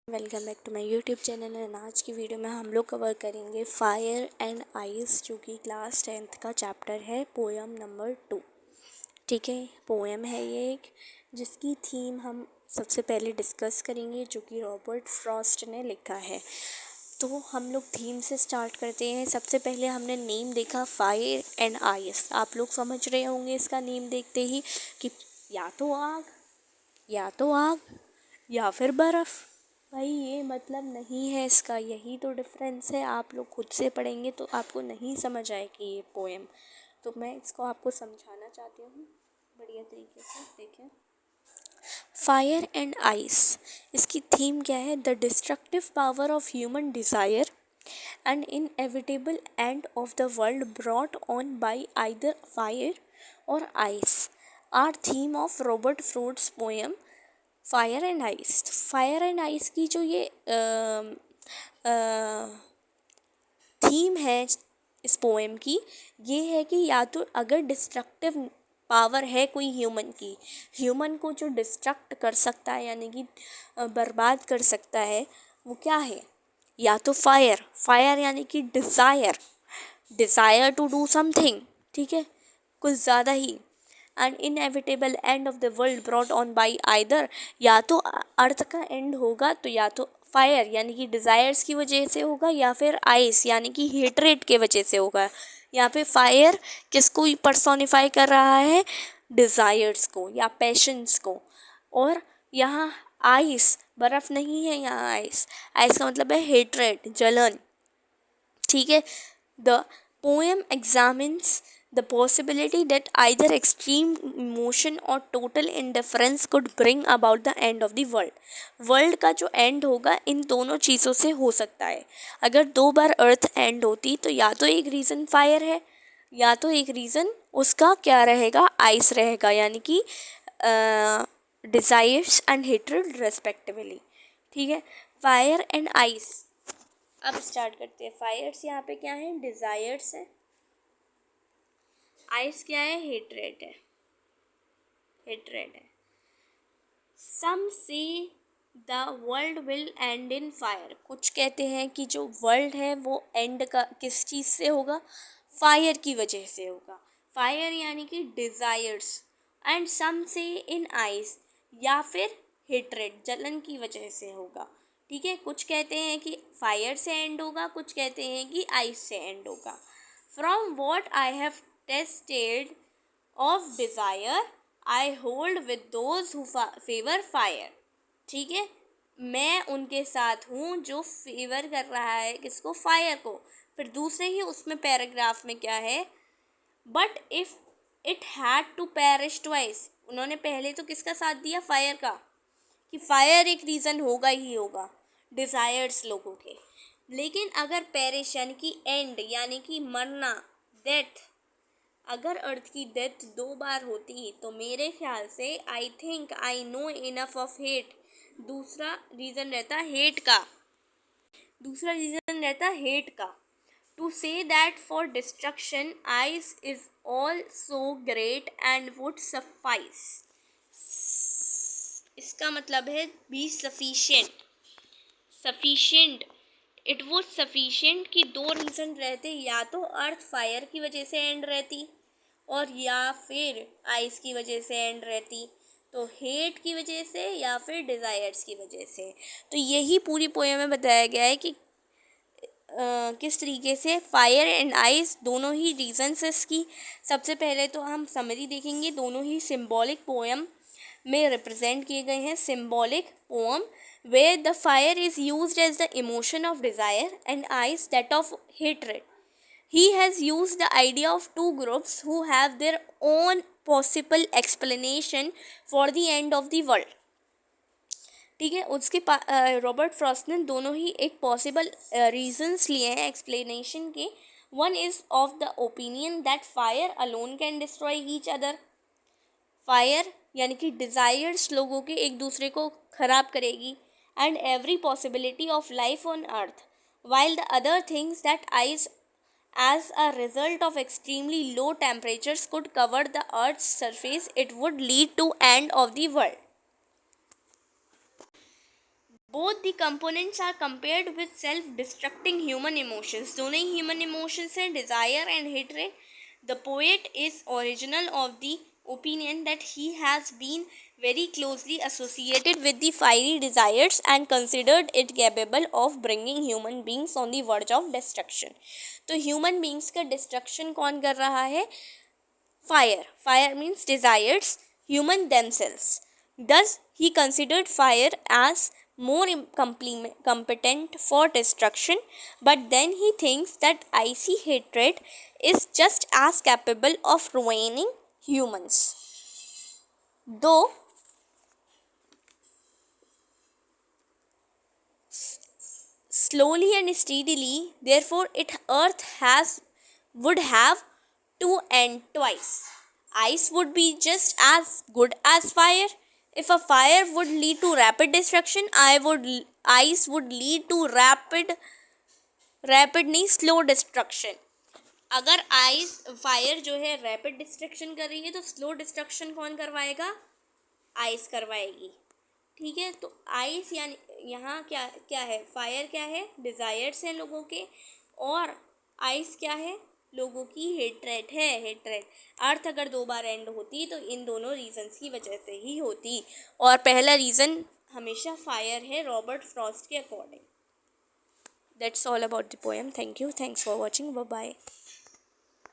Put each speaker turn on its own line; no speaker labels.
Welcome back to my YouTube channel. And आज की video में हम लोग कवर करेंगे फायर एंड आइस, जो कि क्लास 10th का चैप्टर है, पोएम नंबर 2। ठीक है, पोएम है ये एक, जिसकी थीम हम सबसे पहले डिस्कस करेंगे, जो कि रॉबर्ट फ्रॉस्ट ने लिखा है। तो हम लोग थीम से स्टार्ट करते हैं। सबसे पहले हमने नेम देखा फायर एंड आइस। आप लोग समझ रहे होंगे इसका नेम देखते ही कि या तो आग या फिर बर्फ़। भाई ये मतलब नहीं है इसका, यही तो डिफरेंस है। आप लोग खुद से पढ़ेंगे तो आपको नहीं समझ आएगी ये पोएम, तो मैं इसको आपको समझाना चाहती हूँ बढ़िया तरीके से। देखें, फायर एंड आइस, इसकी थीम क्या है? The destructive power of human desire and inevitable end of the world brought on by either fire और ice are theme of Robert Frost's poem fire and ice. Fire and ice की जो ये theme है इस poem की, ये है कि या तो अगर डिस्ट्रक्टिव पावर है कोई ह्यूमन को जो डिस्ट्रक्ट कर सकता है, यानी कि बर्बाद कर सकता है, वो क्या है? या तो फायर यानी कि डिज़ायर टू डू समथिंग, ठीक है, कुछ ज़्यादा ही। And inevitable end of the world brought on by either, या तो अर्थ का एंड होगा तो या तो फायर यानी कि डिज़ायर्स की वजह से होगा, या फिर आइस यानी कि हेटरेट के वजह से होगा। यहाँ पे फायर किसको पर्सोनिफाई कर रहा है? डिज़ायर्स को या पैशंस को। और यहाँ आइस बर्फ़ नहीं है, यहाँ आइस आइस का मतलब है हेटरेट, जलन। ठीक है, the poem examines the possibility that either extreme emotion or total indifference could bring about the end of the world का जो एंड होगा इन दोनों चीज़ों से हो सकता है। अगर 2 बार अर्थ एंड होती तो या तो एक रीज़न फायर है, या तो एक रीज़न उसका क्या रहेगा? आइस रहेगा, यानी कि डिज़ायर्स एंड हेट्रेड रेस्पेक्टिवली। ठीक है, फायर एंड आइस। अब स्टार्ट करते हैं। फायर्स यहाँ पे क्या है? डिज़ायर्स है। आइस क्या है? हेटरेट है। सम से the world will and in fire. कुछ कहते हैं कि जो वर्ल्ड है वो एंड का किस चीज़ से होगा? फायर की वजह से होगा। फायर यानी कि डिज़ायर्स। एंड सम से इन आइस, या फिर हेटरेट, जलन की वजह से होगा। ठीक है, कुछ कहते हैं कि फायर से एंड होगा, कुछ कहते हैं कि आइस से एंड होगा। From what I have tested of desire I hold with those who favour fire. ठीक है, मैं उनके साथ हूँ जो फेवर कर रहा है किसको? फायर को। फिर दूसरे ही उसमें पैराग्राफ में क्या है? But if it had to perish twice. उन्होंने पहले तो किसका साथ दिया? फायर का, कि फायर एक रीज़न होगा ही होगा डिज़ायर्स लोगों के। लेकिन अगर पेरिश यानी कि एंड, यानी कि मरना, डेथ, अगर अर्थ की डेथ 2 बार होती तो मेरे ख्याल से I think I know enough of hate. दूसरा रीज़न रहता हेट का। To say that for destruction ice is also great and would suffice. इसका मतलब है be sufficient. It would sufficient कि 2 रीज़न रहते, या तो अर्थ फायर की वजह से एंड रहती, और या फिर आइस की वजह से एंड रहती। तो हेट की वजह से या फिर डिज़ायर्स की वजह से। तो यही पूरी पोएम में बताया गया है कि किस तरीके से फायर एंड आइस दोनों ही रीजंस है इसकी। सबसे पहले तो हम समरी देखेंगे। दोनों ही सिंबॉलिक पोएम में रिप्रेजेंट किए गए हैं। Symbolic poem where the fire is used as the emotion of desire and ice that of hatred. He has used the idea of 2 groups who have their own possible explanation for the end of the world. ठीक है, उसके Robert Frost ने दोनों ही एक possible reasons लिए हैं explanation के। One is of the opinion that fire alone can destroy each other. Fire यानी कि डिज़ायर्स लोगों के एक दूसरे को ख़राब करेगी, and every possibility of life on earth, while the other things that eyes as a result of extremely low temperatures could cover the earth's surface, it would lead to end of the world. Both the components are compared with self destructing human emotions. दोनों ही human emotions हैं, desire and hatred. The poet is original of the opinion that he has been very closely associated with the fiery desires and considered it capable of bringing human beings on the verge of destruction. तो human beings का destruction कौन कर रहा है? Fire. Fire means desires, human themselves. Thus, he considered fire as more competent for destruction, but then he thinks that icy hatred is just as capable of ruining humans. Though slowly and steadily, therefore it earth would have to end twice. Ice would be just as good as fire. If a fire would lead to rapid destruction, ice would lead to rapid नहीं slow destruction. अगर fire जो है rapid destruction कर रही है तो slow destruction कौन करवाएगा? आइस करवाएगी. ठीक है, तो आइस यानी यहाँ क्या क्या है? फायर क्या है? डिज़ायर्स हैं लोगों के, और आइस क्या है? लोगों की हेट्रेड है. हेट्रेड. अर्थ अगर 2 बार एंड होती तो इन दोनों रीजंस की वजह से ही होती, और पहला रीज़न हमेशा फायर है रॉबर्ट फ्रॉस्ट के according. That's all about the poem. Thank you. Thanks for watching. Bye bye.